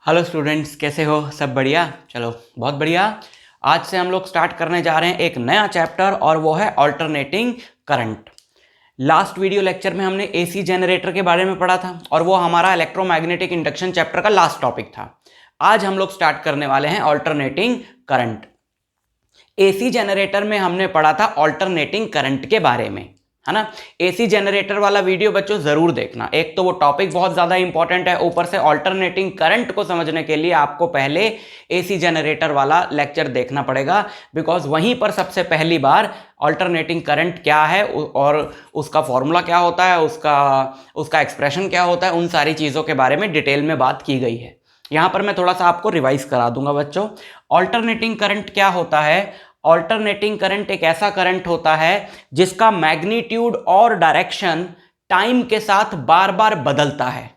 Hello students, कैसे हो? सब बढ़िया? चलो बहुत बढ़िया। आज से हम लोग स्टार्ट करने जा रहे हैं एक नया चैप्टर और वो है alternating current. Last video lecture में हमने एसी जनरेटर के बारे में पढ़ा था और वो हमारा इलेक्ट्रोमैग्नेटिक इंडक्शन चैप्टर का लास्ट टॉपिक था। आज हम लोग स्टार्ट करने वाले हैं अल्टरनेटिंग करंट। एसी जनरेटर में हमने पढ़ा था अल्टरनेटिंग करंट के बारे में, है ना। एसी जनरेटर वाला वीडियो बच्चों जरूर देखना। एक तो वो टॉपिक बहुत ज्यादा इंपॉर्टेंट है, ऊपर से अल्टरनेटिंग करंट को समझने के लिए आपको पहले एसी जनरेटर वाला लेक्चर देखना पड़ेगा, बिकॉज वहीं पर सबसे पहली बार अल्टरनेटिंग करंट क्या है और उसका फॉर्मूला क्या होता है, उसका एक्सप्रेशन क्या होता है, उन सारी चीजों के बारे में डिटेल में बात की गई है। यहां पर मैं थोड़ा सा आपको रिवाइज करा दूंगा बच्चों। अल्टरनेटिंग करंट क्या होता है? अल्टरनेटिंग करंट एक ऐसा करंट होता है जिसका मैग्नीट्यूड और डायरेक्शन टाइम के साथ बार बार बदलता है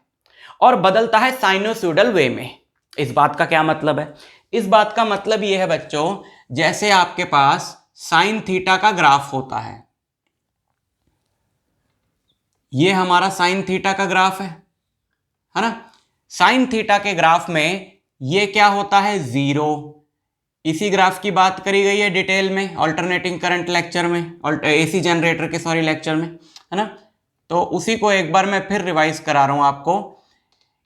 और बदलता है साइनोसॉइडल वे में। इस बात का क्या मतलब है? इस बात का मतलब यह है बच्चों, जैसे आपके पास साइन थीटा का ग्राफ होता है, यह हमारा साइन थीटा का ग्राफ है ना। साइन थीटा के ग्राफ में यह क्या होता है? जीरो। इसी ग्राफ की बात करी गई है डिटेल में अल्टरनेटिंग करंट लेक्चर में, एसी जनरेटर के लेक्चर में, है ना। तो उसी को एक बार मैं फिर रिवाइज करा रहा हूं आपको।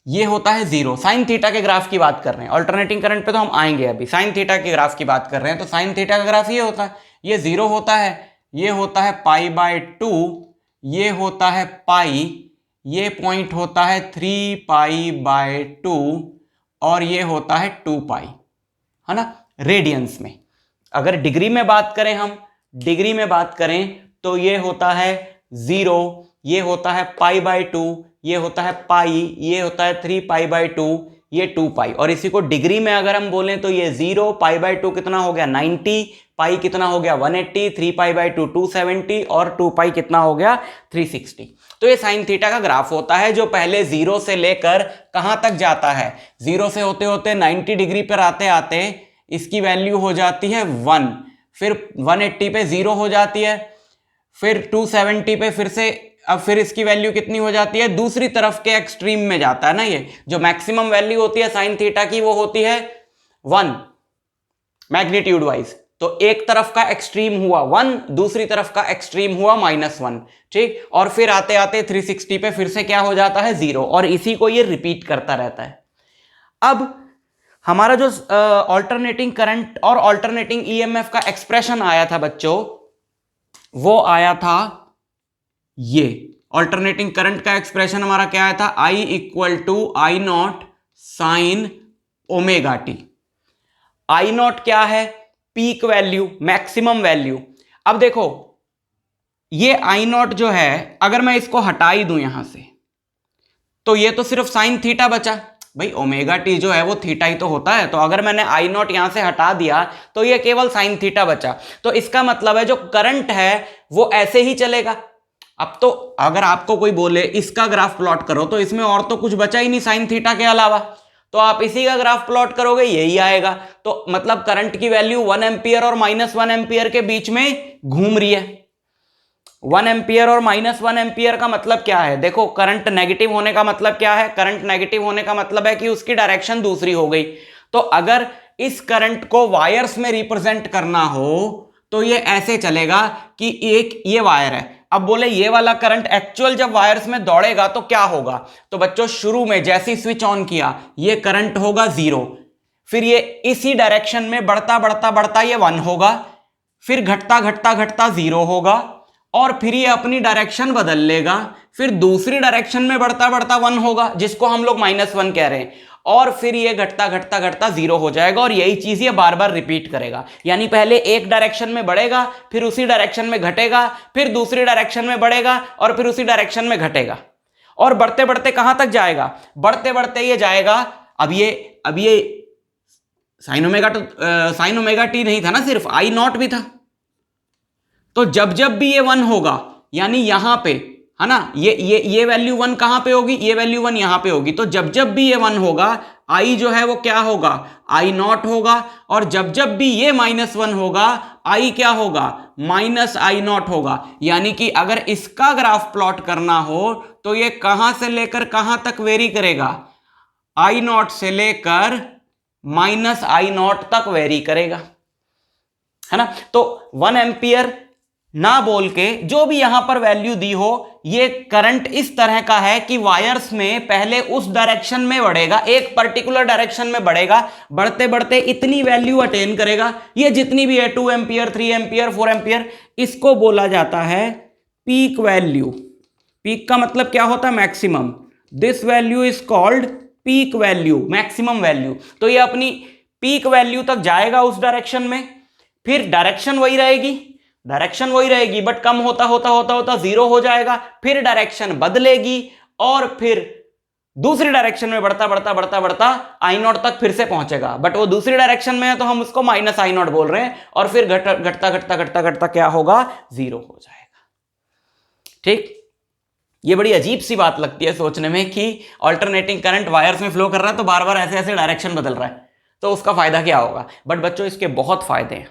ये होता है जीरो। साइन थीटा के ग्राफ की बात कर रहे हैं, अल्टरनेटिंग करंट पे तो हम आएंगे। अभी साइन थीटा के ग्राफ की बात कर रहे हैं, तो साइन थीटा का ग्राफ ये होता है, ये जीरो होता है, ये होता है पाई बाय 2, ये होता है पाई, ये पॉइंट होता है 3 पाई बाय 2 और ये होता है 2 पाई, है ना, रेडियंस में। अगर डिग्री में बात करें, हम डिग्री में बात करें तो ये होता है जीरो, ये होता है पाई बाय 2, ये होता है पाई, ये होता है 3 पाई बाय 2, ये 2 पाई। और इसी को डिग्री में अगर हम बोलें तो ये 0 पाई बाय 2 कितना हो गया? 90, पाई कितना हो गया? 180, 3 पाई बाय 2 270 और 2 पाई कितना हो गया? 360। तो ये साइन थीटा का ग्राफ होता है जो पहले जीरो से लेकर कहां तक जाता है? जीरो से होते होते 90 डिग्री पर आते आते इसकी वैल्यू हो जाती है 1, फिर 180 पे 0 हो जाती है, फिर 270 पे फिर से, अब फिर इसकी वैल्यू कितनी हो जाती है? दूसरी तरफ के एक्सट्रीम में जाता है ना। ये जो मैक्सिमम वैल्यू होती है साइन थीटा की वो होती है 1 मैग्नीट्यूड वाइज। तो एक तरफ का एक्सट्रीम हुआ 1, दूसरी तरफ का एक्सट्रीम हुआ -1, ठीक। और फिर आते आते 360 पे फिर से क्या हो जाता है? 0, और इसी को ये रिपीट करता रहता है। अब हमारा जो अल्टरनेटिंग करंट और अल्टरनेटिंग ईएमएफ का एक्सप्रेशन आया था बच्चों, वो आया था ये। अल्टरनेटिंग करंट का एक्सप्रेशन हमारा क्या आया था? I equal to I not sine omega T. I not क्या है? Peak value, maximum value. अब देखो ये आई नॉट जो है, अगर मैं इसको हटा ही दूं यहां से तो ये तो सिर्फ साइन थीटा बचा। भाई ओमेगा टी जो है वो थीटा ही तो होता है, तो अगर मैंने आई नॉट यहां से हटा दिया तो ये केवल साइन थीटा बचा। तो इसका मतलब है जो करंट है वो ऐसे ही चलेगा। अब तो अगर आपको कोई बोले इसका ग्राफ प्लॉट करो तो इसमें और तो कुछ बचा ही नहीं साइन थीटा के अलावा, तो आप इसी का ग्राफ प्लॉट करोगे, यही आएगा। तो मतलब करंट की वैल्यू 1 एम्पियर और -1 एम्पियर के बीच में घूम रही है। 1 एम्पियर और -1 एम्पियर का मतलब क्या है? देखो करंट नेगेटिव होने का मतलब क्या है? करंट नेगेटिव होने का मतलब है कि उसकी डायरेक्शन दूसरी हो गई। तो अगर इस करंट को वायर्स में रिप्रेजेंट करना हो तो ये ऐसे चलेगा कि एक ये वायर है, अब बोले ये वाला करंट एक्चुअल जब वायर्स में दौड़ेगा तो क्या होगा? तो बच्चों शुरू में जैसे ही स्विच ऑन किया ये करंट होगा 0, फिर ये इसी डायरेक्शन में बढ़ता बढ़ता बढ़ता ये 1 होगा, फिर घटता घटता घटता 0 होगा, और फिर ये अपनी डायरेक्शन बदल लेगा, फिर दूसरी डायरेक्शन में बढ़ता बढ़ता 1 होगा जिसको हम लोग -1 कह रहे हैं, और फिर ये घटता घटता घटता 0 हो जाएगा। और यही चीज ये बार बार रिपीट करेगा। यानी पहले एक डायरेक्शन में बढ़ेगा, फिर उसी डायरेक्शन में घटेगा, फिर दूसरी डायरेक्शन में बढ़ेगा और फिर उसी डायरेक्शन में घटेगा, और बढ़ते बढ़ते कहां तक जाएगा? बढ़ते बढ़ते ये जाएगा। अब ये साइन ओमेगा टी नहीं था ना, सिर्फ आई नॉट भी था। तो जब जब भी ये 1 होगा, यानी यहां पे, है ना, ये वैल्यू 1 कहां पे होगी? ये वैल्यू 1 यहां पे होगी। तो जब जब भी ये 1 होगा, आई जो है वो क्या होगा? आई नॉट होगा। और जब जब भी ये -1 होगा, आई क्या होगा? -आई नॉट होगा। यानी कि अगर इसका ग्राफ प्लॉट करना हो तो ये कहां से लेकर कहां तक वेरी करेगा? आई नॉट से लेकर माइनस आई नॉट तक वेरी करेगा, है ना। तो 1 एम्पियर ना बोल के जो भी यहां पर वैल्यू दी हो, ये करंट इस तरह का है कि वायर्स में पहले उस डायरेक्शन में बढ़ेगा, एक पर्टिकुलर डायरेक्शन में बढ़ेगा, बढ़ते बढ़ते इतनी वैल्यू अटेन करेगा, ये जितनी भी है 2 एम्पियर 3 एम्पियर 4 एम्पियर, इसको बोला जाता है पीक वैल्यू। पीक का मतलब क्या होता है? Maximum. This value is called peak value, maximum value. तो ये अपनी पीक वैल्यू तक जाएगा उस डायरेक्शन में, फिर डायरेक्शन वही रहेगी बट कम होता होता होता होता जीरो हो जाएगा, फिर डायरेक्शन बदलेगी और फिर दूसरी डायरेक्शन में बढ़ता बढ़ता बढ़ता बढ़ता आई नॉट तक फिर से पहुंचेगा, बट वो दूसरी डायरेक्शन में है तो हम उसको माइनस आई नॉट बोल रहे हैं, और फिर घटता घटता घटता घटता क्या होगा? जीरो हो जाएगा। ठीक, ये बड़ी अजीब सी बात लगती है सोचने में कि अल्टरनेटिंग करंट वायर्स में फ्लो कर रहा है तो बार बार ऐसे ऐसे डायरेक्शन बदल रहा है, तो उसका फायदा क्या होगा? बट बच्चों इसके बहुत फायदे हैं।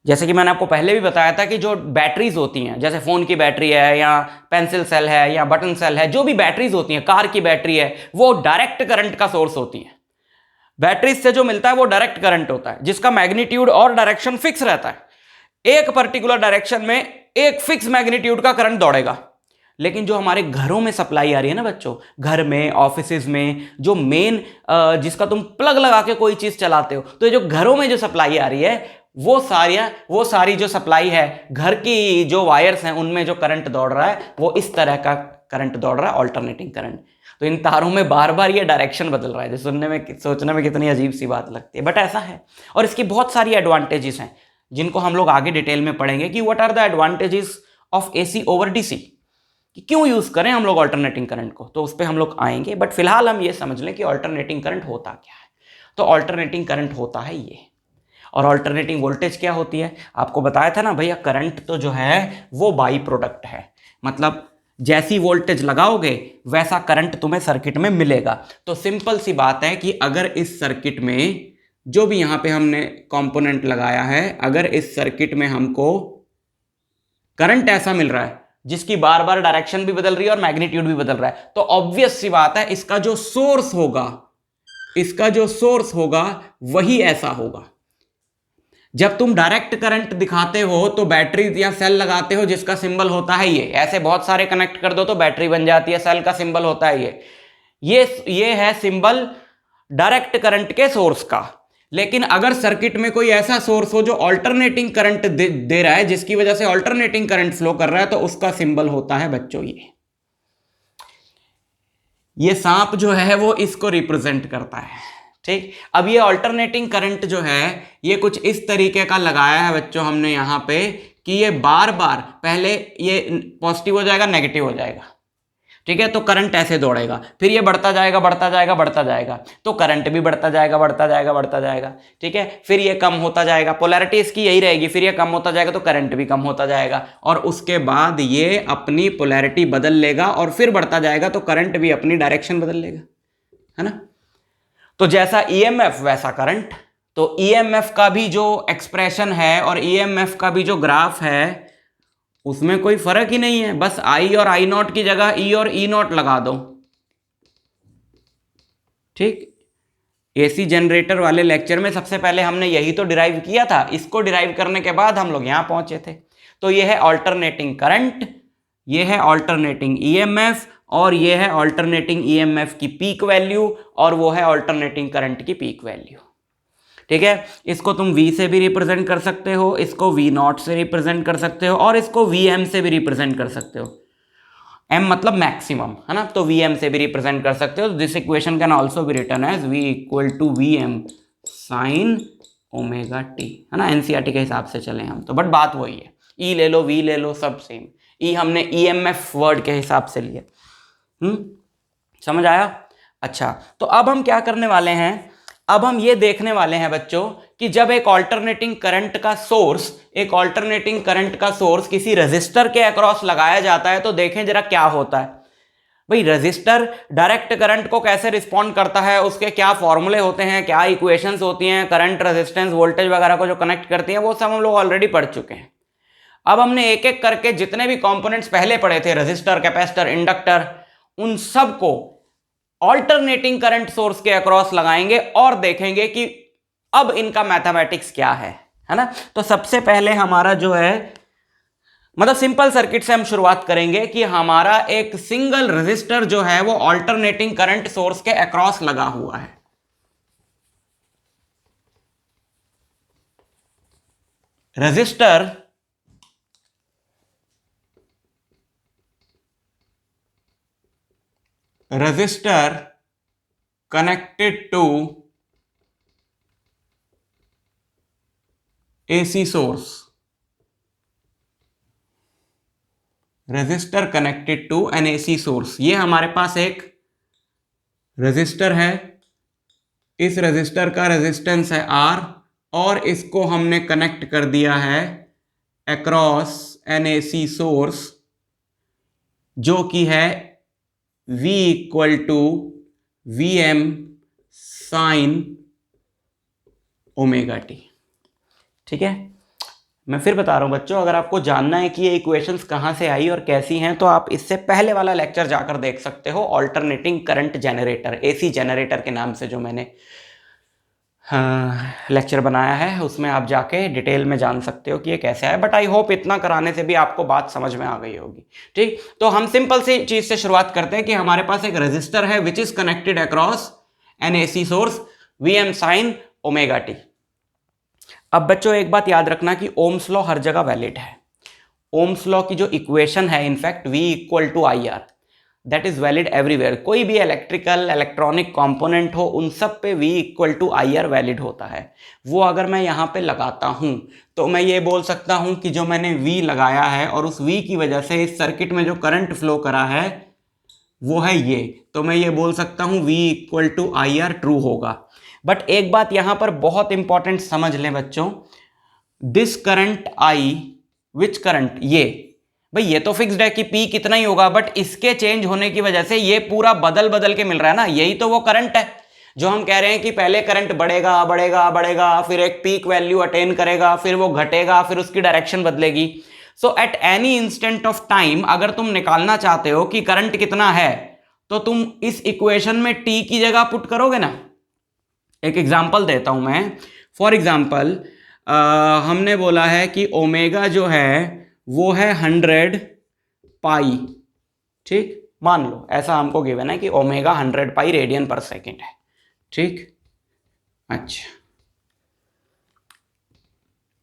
जैसे कि मैंने आपको पहले भी बताया था कि जो बैटरीज होती हैं, जैसे फोन की बैटरी है या पेंसिल सेल है या बटन सेल है, जो भी बैटरीज होती हैं, कार की बैटरी है, वो डायरेक्ट करंट का सोर्स होती है। बैटरीज से जो मिलता है वो डायरेक्ट करंट होता है, जिसका मैग्नीट्यूड और डायरेक्शन फिक्स रहता है। एक पर्टिकुलर डायरेक्शन में एक फिक्स मैग्नीट्यूड का करंट दौड़ेगा। लेकिन जो हमारे घरों में सप्लाई आ रही है ना बच्चों, घर में, ऑफिसेज में, जो मेन जिसका तुम प्लग लगा के कोई चीज चलाते हो, तो जो घरों में जो सप्लाई आ रही है, वो सारी जो सप्लाई है घर की, जो वायर्स हैं उनमें जो करंट दौड़ रहा है वो इस तरह का करंट दौड़ रहा है, अल्टरनेटिंग करंट। तो इन तारों में बार बार ये डायरेक्शन बदल रहा है, जो सुनने में सोचने में कितनी अजीब सी बात लगती है, बट ऐसा है। और इसकी बहुत सारी एडवांटेजेस हैं जिनको हम लोग आगे डिटेल में पढ़ेंगे कि what are the advantages of AC over DC, कि क्यों यूज करें हम लोग अल्टरनेटिंग करंट को, तो उस पर हम लोग आएंगे। बट फिलहाल हम ये समझ लें कि अल्टरनेटिंग करंट होता क्या है। तो अल्टरनेटिंग करंट होता है ये, और अल्टरनेटिंग वोल्टेज क्या होती है? आपको बताया था ना भैया, करंट तो जो है वो बाई प्रोडक्ट है, मतलब जैसी वोल्टेज लगाओगे वैसा करंट तुम्हें सर्किट में मिलेगा। तो सिंपल सी बात है कि अगर इस सर्किट में जो भी यहां पे हमने कंपोनेंट लगाया है, अगर इस सर्किट में हमको करंट ऐसा मिल रहा है जिसकी बार बार डायरेक्शन भी बदल रही है और मैग्नीट्यूड भी बदल रहा है, तो ऑब्वियस सी बात है इसका जो सोर्स होगा वही ऐसा होगा। जब तुम डायरेक्ट करंट दिखाते हो तो बैटरी या सेल लगाते हो जिसका सिंबल होता है ये, ऐसे बहुत सारे कनेक्ट कर दो तो बैटरी बन जाती है, सेल का सिंबल होता है ये है सिंबल डायरेक्ट करंट के सोर्स का। लेकिन अगर सर्किट में कोई ऐसा सोर्स हो जो अल्टरनेटिंग करंट दे रहा है, जिसकी वजह से अल्टरनेटिंग करंट फ्लो कर रहा है, तो उसका सिंबल होता है बच्चों ये सांप जो है वो इसको रिप्रेजेंट करता है। ठीक, अब ये अल्टरनेटिंग करंट जो है ये कुछ इस तरीके का लगाया है बच्चों हमने यहां पे कि ये बार बार पहले ये पॉजिटिव हो जाएगा, नेगेटिव हो जाएगा। ठीक है, तो करंट ऐसे दौड़ेगा, फिर ये बढ़ता जाएगा बढ़ता जाएगा बढ़ता जाएगा, तो करंट भी बढ़ता जाएगा बढ़ता जाएगा बढ़ता जाएगा। ठीक है, फिर ये कम होता जाएगा, पोलैरिटी इसकी यही रहेगी, फिर ये कम होता जाएगा तो करंट भी कम होता जाएगा, और उसके बाद ये अपनी पोलैरिटी बदल लेगा और फिर बढ़ता जाएगा, तो करंट भी अपनी डायरेक्शन बदल लेगा, है ना। तो जैसा ईएमएफ वैसा करंट। तो ईएमएफ का भी जो एक्सप्रेशन है और ईएमएफ का भी जो ग्राफ है उसमें कोई फर्क ही नहीं है, बस आई और आई नॉट की जगह ई और ई नॉट लगा दो। ठीक, एसी जनरेटर वाले लेक्चर में सबसे पहले हमने यही तो डिराइव किया था, इसको डिराइव करने के बाद हम लोग यहां पहुंचे थे। तो ये है अल्टरनेटिंग करंट, ये है अल्टरनेटिंग ईएमएफ, और ये है अल्टरनेटिंग ईएमएफ की पीक वैल्यू, और वो है अल्टरनेटिंग करंट की पीक वैल्यू। ठीक है, इसको तुम V से भी रिप्रेजेंट कर सकते हो, इसको V0 से रिप्रेजेंट कर सकते हो, और इसको Vm से भी रिप्रेजेंट कर सकते हो। M मतलब मैक्सिमम, है ना, तो Vm से भी रिप्रेजेंट कर सकते हो। This equation can also be written as V equal to Vm sine omega T, है ना, एनसीईआरटी के हिसाब से चले हम तो, बट बात वही है, E ले लो V ले लो सब सेम। E हमने EMF वर्ड के हिसाब से लिया। समझ आया? अच्छा, तो अब हम क्या करने वाले हैं, अब हम ये देखने वाले हैं बच्चों कि जब एक अल्टरनेटिंग करंट का सोर्स किसी रेजिस्टर के अक्रॉस लगाया जाता है तो देखें जरा क्या होता है। भाई रेजिस्टर डायरेक्ट करंट को कैसे रिस्पॉन्ड करता है, उसके क्या फॉर्मूले होते हैं, क्या इक्वेशंस होती हैं, करंट, रेजिस्टेंस, वोल्टेज वगैरह को जो कनेक्ट करती हैं, वो सब हम लोग ऑलरेडी पढ़ चुके हैं। अब हमने एक एक करके जितने भी कंपोनेंट्स पहले पढ़े थे, रेजिस्टर, कैपेसिटर, इंडक्टर, उन सब को ऑल्टरनेटिंग करंट सोर्स के अक्रॉस लगाएंगे और देखेंगे कि अब इनका मैथमेटिक्स क्या है ना। तो सबसे पहले हमारा जो है, मतलब सिंपल सर्किट से हम शुरुआत करेंगे कि हमारा एक सिंगल रेजिस्टर जो है वो ऑल्टरनेटिंग करंट सोर्स के अक्रॉस लगा हुआ है। Resistor connected to AC source, resistor connected to an AC source. ये हमारे पास एक रेजिस्टर है, इस रेजिस्टर का रेजिस्टेंस है R और इसको हमने कनेक्ट कर दिया है अक्रॉस एन AC सोर्स जो कि है V equal to VM sine omega T. ठीक है, मैं फिर बता रहा हूं बच्चों, अगर आपको जानना है कि ये इक्वेशंस कहां से आई और कैसी हैं तो आप इससे पहले वाला लेक्चर जाकर देख सकते हो, alternating current generator, AC generator के नाम से जो मैंने लेक्चर बनाया है, उसमें आप जाके डिटेल में जान सकते हो कि ये कैसे है। बट आई होप इतना कराने से भी आपको बात समझ में आ गई होगी। ठीक, तो हम सिंपल सी चीज से शुरुआत करते हैं कि हमारे पास एक रेजिस्टर है which is connected across N AC source VM sine omega T. अब बच्चों एक बात याद रखना कि ओम्स लॉ हर जगह वैलिड है। ओम्स लॉ की जो इक्वेशन है in fact V equal to IR, that is valid everywhere. कोई भी इलेक्ट्रिकल इलेक्ट्रॉनिक कंपोनेंट हो उन सब पे V equal to IR valid होता है। वो अगर मैं यहाँ पे लगाता हूँ तो मैं ये बोल सकता हूँ कि जो मैंने V लगाया है और उस V की वजह से इस सर्किट में जो करंट फ्लो करा है वो है ये, तो मैं ये बोल सकता हूँ V equal to IR true होगा। बट एक बात यहां पर बहुत इंपॉर्टेंट समझ लें बच्चों, this current I, which current, ये भाई ये तो फिक्स्ड है कि P कितना ही होगा, बट इसके चेंज होने की वजह से ये पूरा बदल बदल के मिल रहा है ना। यही तो वो करंट है जो हम कह रहे हैं कि पहले करंट बढ़ेगा बढ़ेगा बढ़ेगा, फिर एक पीक वैल्यू अटेन करेगा, फिर वो घटेगा, फिर उसकी डायरेक्शन बदलेगी। So at any instant of time अगर तुम निकालना चाहते हो कि करंट कितना है तो तुम इस इक्वेशन में T की जगह पुट करोगे ना। एक एग्जाम्पल देता हूं मैं, फॉर एग्जाम्पल हमने बोला है कि ओमेगा जो है वो है 100 पाई। ठीक, मान लो ऐसा हमको गिवन है कि ओमेगा 100 पाई रेडियन पर सेकेंड है। ठीक, अच्छा,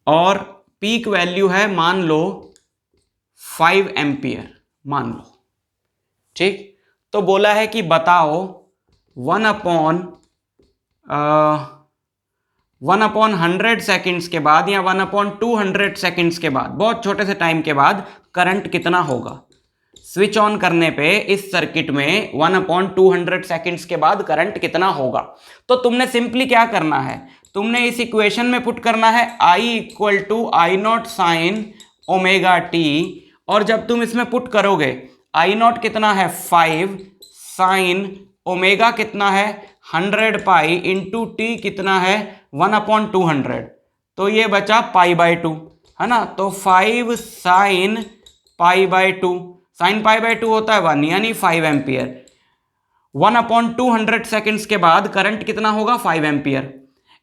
और पीक वैल्यू है मान लो 5 एम्पियर मान लो। ठीक, तो बोला है कि बताओ 1/100 सेकेंड्स के बाद या 1/200 सेकेंड्स के बाद, बहुत छोटे से टाइम के बाद करंट कितना होगा। स्विच ऑन करने पे इस सर्किट में 1/200 सेकेंड्स के बाद करंट कितना होगा। तो तुमने सिंपली क्या करना है, तुमने इस इक्वेशन में पुट करना है I equal to I0 sine omega T, और जब तुम इसमें पुट करोगे I0 कितना है 5, साइन ओमेगा कितना है 100 पाई, इंटू टी कितना है 1/200, तो ये बचा π/2 है ना। तो 5 साइन π/2, साइन π/2 होता है 1 यानी 5 एम्पियर। 1/200 सेकेंड्स के बाद करंट कितना होगा 5 एम्पियर।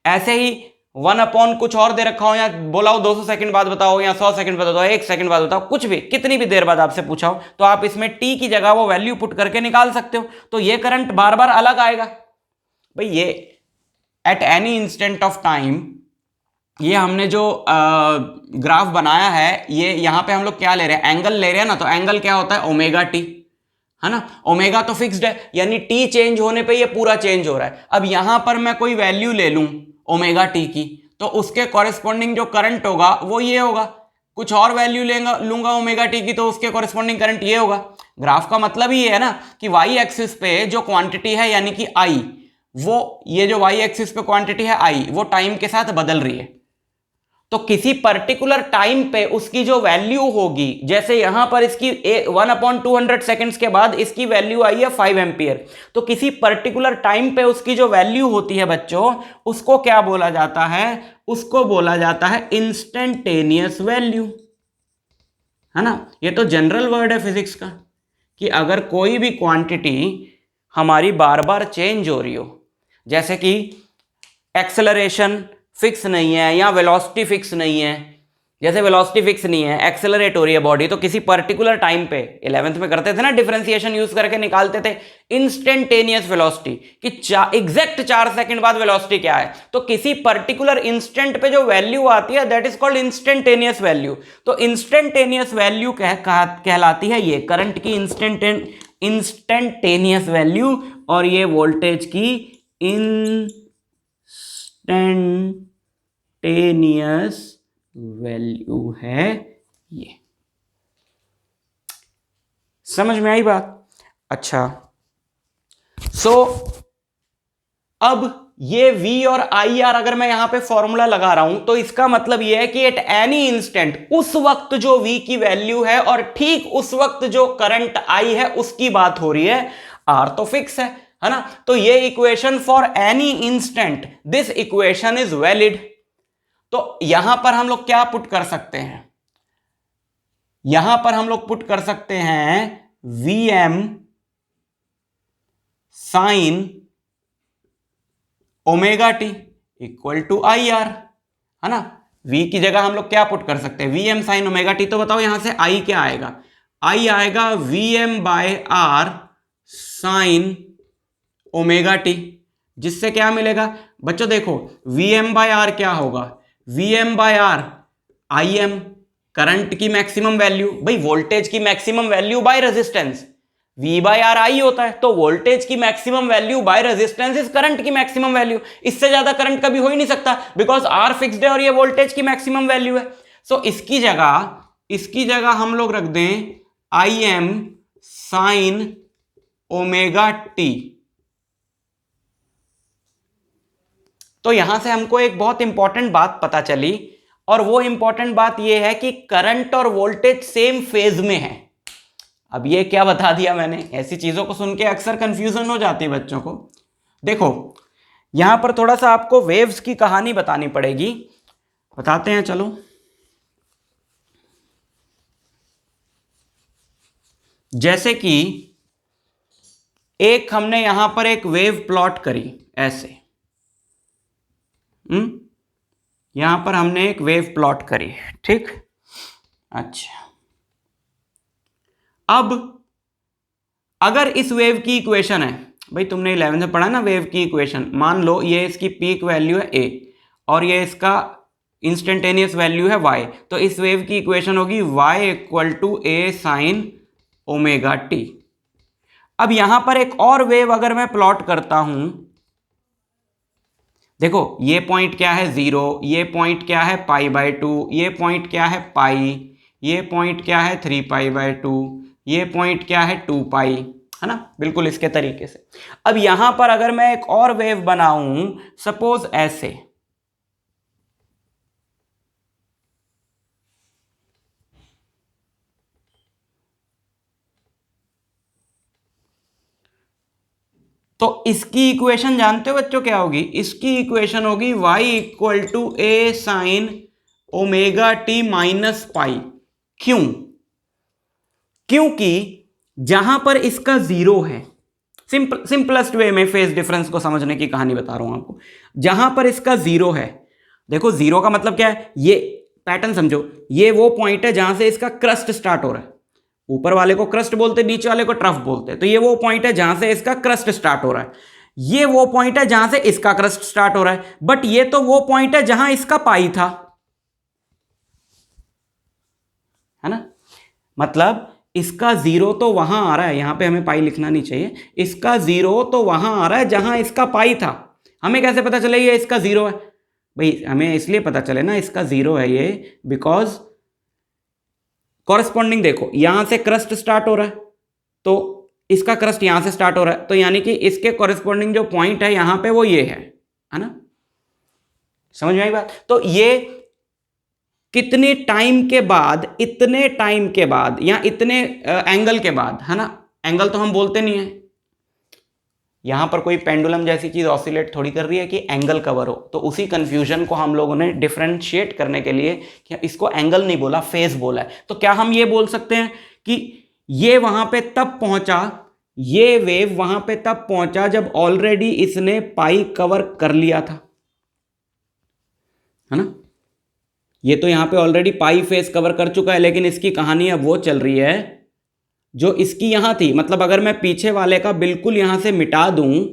ऐसे ही 1/ कुछ और दे रखा हो, या बोला हो 200 सेकंड बाद बताओ या 100 सेकंड बाद बताओ, 1 सेकंड बाद बताओ, कुछ भी कितनी भी देर बाद आपसे पूछा हो तो आप इसमें टी की जगह वो वैल्यू पुट करके निकाल सकते हो। तो ये करंट बार बार अलग आएगा भाई। ये eight any instant of time, ये हमने जो ग्राफ बनाया है, ये यहां पे हम लोग क्या ले रहे हैं, एंगल ले रहे हैं ना। तो एंगल क्या होता है ओमेगा टी, है ना। ओमेगा तो फिक्स्ड है, यानी टी चेंज होने पे ये पूरा चेंज हो रहा है। अब यहां पर मैं कोई वैल्यू ले लूं ओमेगा टी की, तो उसके कॉरेस्पॉन्डिंग जो करंट होगा वो ये होगा। कुछ और वैल्यू लूंगा ओमेगा टी की, तो उसके कॉरेस्पॉन्डिंग करंट ये होगा। ग्राफ का मतलब ही है ना कि वाई एक्सिस पे जो क्वांटिटी है यानी कि आई, वो ये जो वाई एक्सिस पे क्वांटिटी है आई, वो टाइम के साथ बदल रही है। तो किसी पर्टिकुलर टाइम पे उसकी जो वैल्यू होगी, जैसे यहां पर इसकी 1/200 सेकेंड्स के बाद इसकी वैल्यू आई है 5 एम्पियर, तो किसी पर्टिकुलर टाइम पे उसकी जो वैल्यू होती है बच्चों, उसको क्या बोला जाता है, उसको बोला जाता है इंस्टेंटेनियस वैल्यू, है ना। ये तो जनरल वर्ड है फिजिक्स का कि अगर कोई भी क्वांटिटी हमारी बार बार चेंज हो रही हो, जैसे कि एक्सेलरेशन फिक्स नहीं है या वेलोसिटी फिक्स नहीं है। जैसे वेलोसिटी फिक्स नहीं है, एक्सेलरेट हो रही है बॉडी, तो किसी पर्टिकुलर टाइम पे 11th में करते थे ना, डिफरेंशिएशन यूज करके निकालते थे इंस्टेंटेनियस वेलोसिटी कि एग्जैक्ट 4 सेकंड बाद वेलोसिटी क्या है। तो किसी पर्टिकुलर इंस्टेंट पे जो वैल्यू आती है that is called instantaneous value. तो इंस्टेंटेनियस वैल्यू कहलाती है ये करंट की इंस्टेंटेनियस वैल्यू, और ये वोल्टेज की इंस्टेंटेनियस वैल्यू है। ये समझ में आई बात? अच्छा, अब ये V और IR अगर मैं यहां पे फॉर्मूला लगा रहा हूं तो इसका मतलब ये है कि एट एनी इंस्टेंट, उस वक्त जो V की वैल्यू है और ठीक उस वक्त जो करंट I है उसकी बात हो रही है। R तो फिक्स है ना, तो ये equation for any instant, this equation is valid. तो यहां पर हम लोग क्या पुट कर सकते हैं? यहां पर हम लोग पुट कर सकते हैं Vm sine omega T equal to IR, है ना। V की जगह हम लोग क्या पुट कर सकते हैं? Vm sine omega T. तो बताओ यहां से I क्या आएगा? I आएगा Vm by R sine omega T, जिससे क्या मिलेगा बच्चों? देखो Vm बाय R क्या होगा? Vm by R Im, current की मैक्सिमम वैल्यू, भाई वोल्टेज की maximum value by resistance. V by R I होता है, तो वोल्टेज की maximum value by resistance is current की मैक्सिमम वैल्यू। इससे ज्यादा करंट कभी हो ही नहीं सकता, बिकॉज R फिक्स्ड है और ये वोल्टेज की मैक्सिमम वैल्यू है। सो इसकी जगह हम लोग रख दें Im साइन ओमेगा टी। तो यहां से हमको एक बहुत इंपॉर्टेंट बात पता चली, और वो इंपॉर्टेंट बात यह है कि करंट और वोल्टेज सेम फेज में है। अब ये क्या बता दिया मैंने? ऐसी चीजों को सुन के अक्सर कंफ्यूजन हो जाती है बच्चों को। देखो यहां पर थोड़ा सा आपको वेव्स की कहानी बतानी पड़ेगी, बताते हैं चलो। जैसे कि एक हमने यहां पर एक वेव प्लॉट करी ऐसे, यहां पर हमने एक वेव प्लॉट करी, ठीक। अच्छा, अब अगर इस वेव की इक्वेशन है, भाई तुमने 11th में पढ़ा ना वेव की इक्वेशन, मान लो ये इसकी पीक वैल्यू है A और ये इसका इंस्टेंटेनियस वैल्यू है Y, तो इस वेव की इक्वेशन होगी Y equal to A sine omega T. अब यहां पर एक और वेव अगर मैं प्लॉट करता हूं, देखो ये पॉइंट क्या है 0, ये पॉइंट क्या है π/2, ये पॉइंट क्या है पाई, ये पॉइंट क्या है 3π/2, ये पॉइंट क्या है 2π, है ना, बिल्कुल इसके तरीके से। अब यहां पर अगर मैं एक और वेव बनाऊं, सपोज ऐसे, तो इसकी इक्वेशन जानते हो बच्चों क्या होगी? इसकी इक्वेशन होगी y equal to A sine omega T minus pi. क्यों? क्योंकि जहां पर इसका 0 है, सिंपलेस्ट वे में फेज डिफरेंस को समझने की कहानी बता रहा हूं आपको। जहां पर इसका 0 है, देखो 0 का मतलब क्या है, ये पैटर्न समझो, ये वो पॉइंट है जहां से इसका क्रस्ट स्टार्ट हो रहा है। ऊपर वाले को क्रस्ट बोलते, नीचे वाले को ट्रफ बोलते हैं। तो ये वो पॉइंट है जहां से इसका क्रस्ट स्टार्ट हो रहा है, ये वो पॉइंट है जहां से इसका क्रस्ट स्टार्ट हो रहा है, बट ये तो वो पॉइंट है जहां इसका पाई था, है ना। मतलब इसका 0 तो वहां आ रहा है, यहां पे हमें पाई लिखना नहीं चाहिए, इसका 0 तो वहां आ रहा है जहां इसका पाई था। हमें कैसे पता चले ये इसका 0 है? भाई हमें इसलिए पता चले ना इसका 0 है ये, बिकॉज कॉरेस्पॉन्डिंग देखो, यहां से क्रस्ट स्टार्ट हो रहा है तो इसका क्रस्ट यहां से स्टार्ट हो रहा है, तो यानी कि इसके कॉरेस्पॉन्डिंग जो पॉइंट है यहां पे वो ये है ना। समझ में आई बात? तो ये कितने टाइम के बाद, इतने टाइम के बाद या इतने एंगल के बाद, है ना। एंगल तो हम बोलते नहीं है, यहां पर कोई पेंडुलम जैसी चीज ऑसिलेट थोड़ी कर रही है कि एंगल कवर हो। तो उसी कंफ्यूजन को हम लोगों ने डिफरेंशिएट करने के लिए कि इसको एंगल नहीं बोला, फेज बोला है। तो क्या हम ये बोल सकते हैं कि ये वहां पे तब पहुंचा, ये वेव वहां पे तब पहुंचा जब ऑलरेडी इसने पाई कवर कर लिया था, है ना। ये तो यहां पे ऑलरेडी पाई फेस कवर कर चुका है, लेकिन इसकी कहानी अब वो चल रही है जो इसकी यहां थी। मतलब अगर मैं पीछे वाले का बिल्कुल यहां से मिटा दूं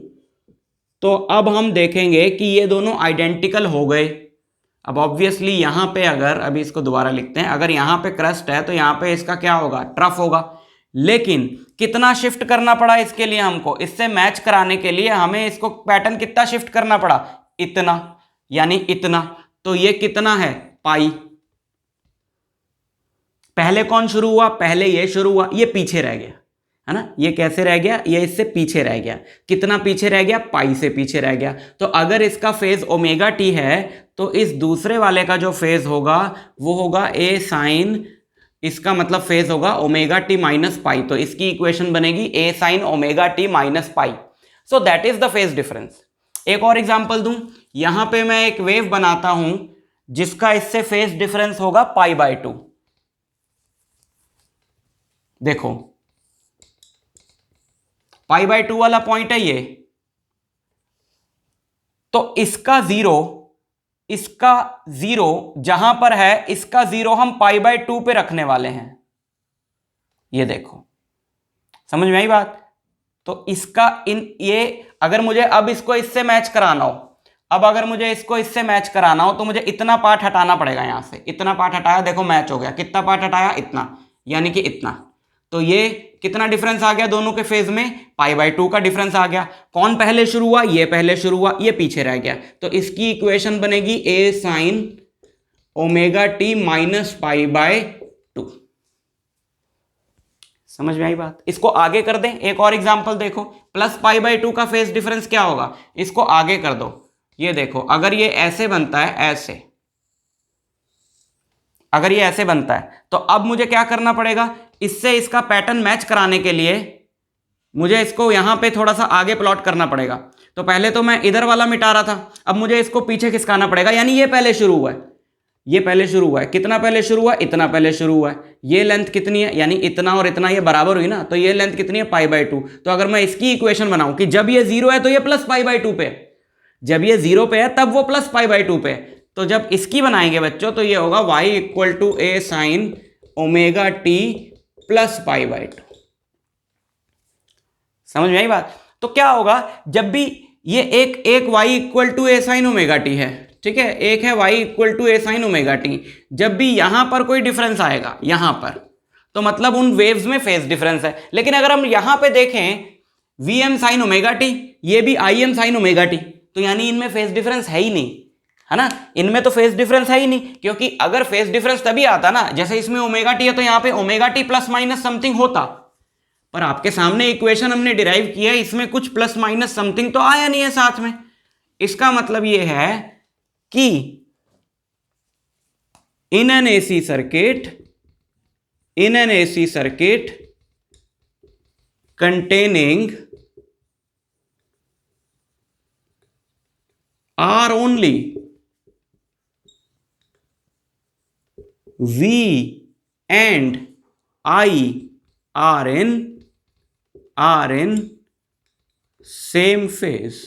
तो अब हम देखेंगे कि ये दोनों आइडेंटिकल हो गए। अब ऑब्वियसली यहां पे अगर, अभी इसको दोबारा लिखते हैं, अगर यहां पे क्रस्ट है तो यहां पे इसका क्या होगा, ट्रफ होगा। लेकिन कितना शिफ्ट करना पड़ा इसके लिए हमको, इससे मैच कराने के लिए हमें इसको पैटर्न कितना शिफ्ट करना पड़ा, इतना, यानी इतना। तो ये कितना है, पाई। पहले कौन शुरू हुआ, पहले ये शुरू हुआ, ये पीछे रह गया, है ना। ये कैसे रह गया, ये इससे पीछे रह गया। कितना पीछे रह गया, पाई से पीछे रह गया। तो अगर इसका फेज ओमेगा टी है तो इस दूसरे वाले का जो फेज होगा वो होगा ए साइन, इसका मतलब फेज होगा ओमेगा टी माइनस पाई। तो इसकी इक्वेशन बनेगी A sine omega T minus pi. So that is the phase difference. एक और एग्जांपल दूं, यहां पे मैं एक वेव बनाता हूं जिसका इससे फेज डिफरेंस होगा पाई बाय 2। देखो पाई बाय 2 वाला पॉइंट है ये, तो इसका जीरो जहां पर है, इसका जीरो हम पाई बाय 2 पे रखने वाले हैं। ये देखो, समझ में आई बात। तो इसका ये अगर मुझे अब इसको इससे मैच कराना हो, अगर मुझे इसको इससे मैच कराना हो तो मुझे इतना पार्ट हटाना पड़ेगा। यहां से इतना पार्ट हटाया, देखो मैच हो गया। कितना पार्ट हटाया, इतना, यानी कि इतना। तो ये कितना डिफरेंस आ गया दोनों के फेज में, पाई बाय 2 का डिफरेंस आ गया। कौन पहले शुरू हुआ, ये पहले शुरू हुआ, ये पीछे रह गया। तो इसकी इक्वेशन बनेगी A sine omega T minus pi by 2। समझ में आई बात। इसको आगे कर दें, एक और एग्जांपल देखो। प्लस पाई बाय 2 का फेज डिफरेंस क्या होगा, इसको आगे कर दो। ये देखो, अगर ये ऐसे बनता है, ऐसे, अगर ये ऐसे बनता है तो अब मुझे क्या करना पड़ेगा, इससे इसका पैटर्न मैच कराने के लिए मुझे इसको यहां पे थोड़ा सा आगे प्लॉट करना पड़ेगा। तो पहले तो मैं इधर वाला मिटा रहा था, अब मुझे इसको पीछे खिसकाना पड़ेगा। यानी ये पहले शुरू हुआ है, ये पहले शुरू हुआ है। कितना पहले शुरू हुआ, इतना पहले शुरू हुआ है। ये लेंथ कितनी है, यानी इतना और इतना ये बराबर हुई ना, तो ये लेंथ कितनी है, पाई बाय 2। तो अगर मैं इसकी इक्वेशन बनाऊं कि जब ये 0 है तो ये प्लस पाई बाय 2 पे, जब ये 0 पे है तब वो प्लस पाई बाय 2 पे। तो जब इसकी बनाएंगे बच्चों तो ये होगा y equal to A sine omega T plus pi by 2। समझ में आई बात। तो क्या होगा, जब भी ये एक y equal to A sine omega T है, ठीक है, एक है y equal to A sine omega T, जब भी यहां पर कोई डिफरेंस आएगा यहां पर, तो मतलब उन वेव्स में फेज डिफरेंस है। लेकिन अगर हम यहां पे देखें V M sine omega T, ये भी I M sine omega T, तो यानी इनमें फेज डिफरेंस है ही नहीं, है ना। इनमें तो फेज डिफरेंस है ही नहीं, क्योंकि अगर फेज डिफरेंस तभी आता ना, जैसे इसमें ओमेगा टी है तो यहां पे omega T plus minus something होता। पर आपके सामने इक्वेशन हमने डिराइव किया है, इसमें कुछ प्लस माइनस समथिंग तो आया नहीं है साथ में। इसका मतलब यह है कि in an AC circuit containing are only V and I are in same phase।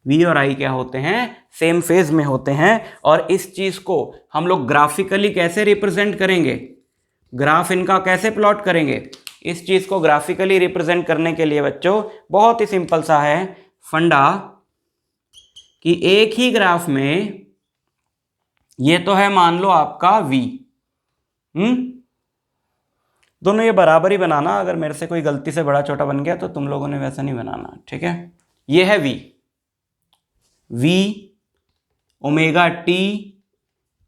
V और I क्या होते हैं, सेम फेज में होते हैं। और इस चीज को हम लोग ग्राफिकली कैसे रिप्रेजेंट करेंगे, ग्राफ इनका कैसे प्लॉट करेंगे, इस चीज को ग्राफिकली रिप्रेजेंट करने के लिए बच्चों बहुत ही सिंपल सा है फंडा, कि एक ही ग्राफ में, ये तो है मान लो आपका V, दोनों ये बराबर ही बनाना। अगर मेरे से कोई गलती से बड़ा छोटा बन गया तो तुम लोगों ने वैसा नहीं बनाना, ठीक है। ये है V ओमेगा टी,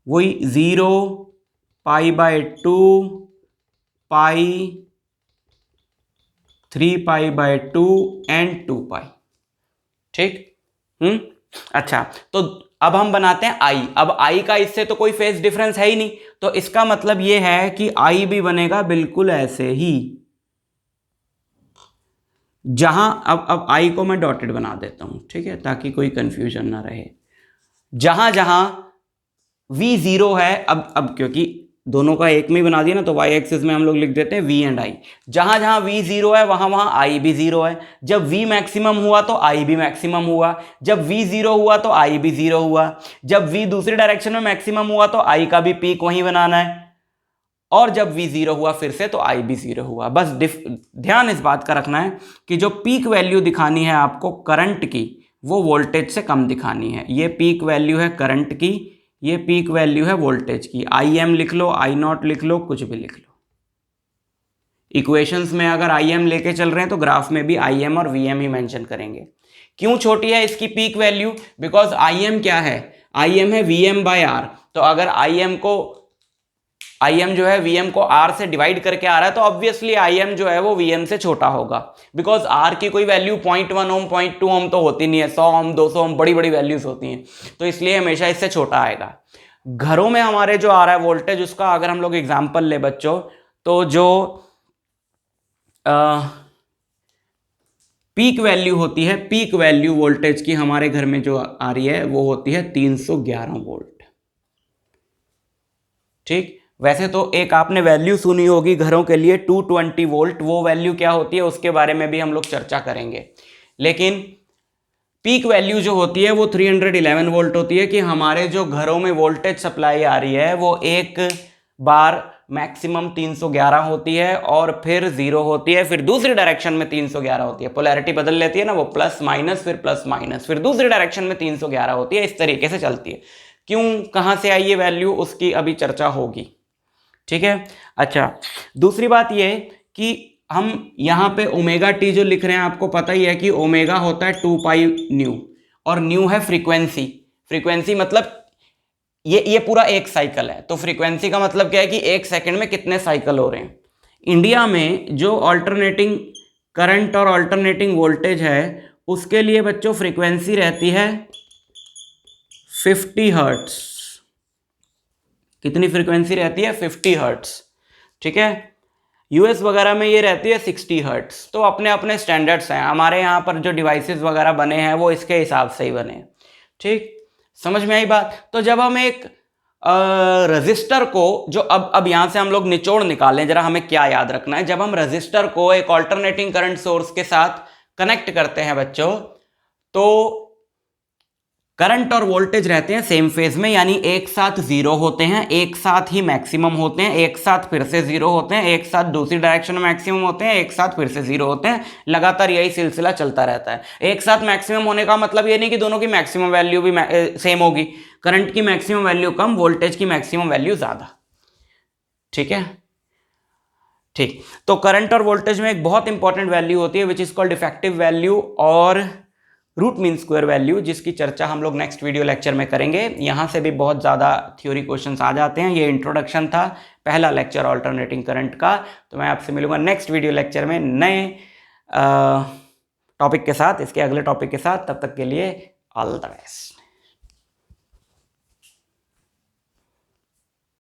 वही 0 पाई by 2 pi 3 pi by 2 and 2 पाई, ठीक। अच्छा, तो अब हम बनाते हैं I। अब I का इससे तो कोई फेज डिफरेंस है ही नहीं, तो इसका मतलब यह है कि I भी बनेगा बिल्कुल ऐसे ही, जहां अब I को मैं डॉटेड बना देता हूं, ठीक है, ताकि कोई कंफ्यूजन ना रहे। जहां जहां V 0 है, अब क्योंकि दोनों का एक में ही बना दिया ना, तो वाई एक्सिस में हम लोग लिख देते हैं v एंड i। जहां जहां v 0 है वहां वहां i भी 0 है। जब v मैक्सिमम हुआ तो i भी मैक्सिमम हुआ, जब v 0 हुआ तो i भी 0 हुआ, जब v दूसरी डायरेक्शन में मैक्सिमम हुआ तो i का भी पीक वहीं बनाना है, और जब v 0 हुआ फिर से तो i भी 0 हुआ। बस ध्यान इस बात का रखना है कि जो पीक वैल्यू दिखानी है आपको करंट की, वो वोल्टेज से कम दिखानी है। ये पीक वैल्यू है करंट की, ये पीक वैल्यू है वोल्टेज की। IM लिख लो, I0 लिख लो, कुछ भी लिख लो। इक्वेशंस में अगर IM लेके चल रहे हैं तो ग्राफ में भी IM और VM ही मेंशन करेंगे। क्यों छोटी है इसकी पीक वैल्यू? बिकॉज IM क्या है? IM है VM/R। तो अगर IM जो है VM को R से डिवाइड करके आ रहा है तो ऑब्वियसली IM जो है वो VM से छोटा होगा, बिकॉज R की कोई वैल्यू 0.1 ओम 0.2 ओम तो होती नहीं है, 100 ओम 200 ओम बड़ी बड़ी वैल्यूज होती हैं, तो इसलिए हमेशा इससे छोटा आएगा। घरों में हमारे जो आ रहा है वोल्टेज, उसका अगर हम लोग एग्जाम्पल ले बच्चों, तो जो पीक वैल्यू होती है, पीक वैल्यू वोल्टेज की हमारे घर में जो आ रही है वो होती है 311 वोल्ट। ठीक, वैसे तो एक आपने वैल्यू सुनी होगी घरों के लिए 220 वोल्ट, वो वैल्यू क्या होती है उसके बारे में भी हम लोग चर्चा करेंगे। लेकिन पीक वैल्यू जो होती है वो 311 वोल्ट होती है, कि हमारे जो घरों में वोल्टेज सप्लाई आ रही है वो एक बार मैक्सिमम 311 होती है और फिर 0 होती है, फिर दूसरी डायरेक्शन में 311 होती है। पोलैरिटी बदल लेती है ना, वो प्लस माइनस, फिर प्लस माइनस, फिर दूसरी डायरेक्शन में 311 होती है। इस तरीके से चलती है। क्यों, कहां से आई ये वैल्यू, उसकी अभी चर्चा होगी। ठीक है। अच्छा, दूसरी बात ये कि हम यहां पे ओमेगा टी जो लिख रहे हैं, आपको पता ही है कि ओमेगा होता है 2 पाई न्यू, और न्यू है फ्रीक्वेंसी। फ्रीक्वेंसी मतलब ये पूरा एक साइकिल है, तो फ्रीक्वेंसी का मतलब क्या है कि एक सेकंड में कितने साइकिल हो रहे हैं। इंडिया में जो ऑल्टरनेटिंग करंट और ऑल्टरनेटिंग वोल्टेज है, उसके लिए बच्चों फ्रीक्वेंसी रहती है 50 हर्ट्ज। कितनी फ्रीक्वेंसी रहती है? 50 हर्ट्ज। ठीक है। यूएस वगैरह में ये रहती है 60 हर्ट्ज। तो अपने अपने स्टैंडर्ड्स हैं। हमारे यहाँ पर जो डिवाइसेस वगैरह बने हैं वो इसके हिसाब से ही बने हैं। ठीक, समझ में आई बात? तो जब हम एक रजिस्टर को, जो अब यहां से हम लोग निचोड़ निकालें जरा, हमें क्या याद रखना है। जब हम रजिस्टर को एक ऑल्टरनेटिंग करंट सोर्स के साथ कनेक्ट करते हैं बच्चों, तो करंट और वोल्टेज रहते हैं सेम फेज में, यानी एक साथ 0 होते हैं, एक साथ ही मैक्सिमम होते हैं, एक साथ फिर से 0 होते हैं, एक साथ दूसरी डायरेक्शन में मैक्सिमम होते हैं, एक साथ फिर से 0 होते हैं। लगातार यही सिलसिला चलता रहता है। एक साथ मैक्सिमम होने का मतलब ये नहीं कि दोनों की मैक्सिमम वैल्यू भी सेम होगी। करंट की मैक्सिमम वैल्यू कम, वोल्टेज की मैक्सिमम वैल्यू ज्यादा। ठीक है। ठीक, तो करंट और वोल्टेज में एक बहुत इंपॉर्टेंट वैल्यू होती है which is called effective value और रूट मीन स्क्वायर वैल्यू, जिसकी चर्चा हम लोग नेक्स्ट वीडियो लेक्चर में करेंगे। यहां से भी बहुत ज़्यादा थ्योरी क्वेश्चंस आ जाते हैं। ये इंट्रोडक्शन था, पहला लेक्चर ऑल्टरनेटिंग करंट का। तो मैं आपसे मिलूंगा नेक्स्ट वीडियो लेक्चर में नए टॉपिक के साथ, इसके अगले टॉपिक के साथ। तब तक के लिए ऑल द बेस्ट।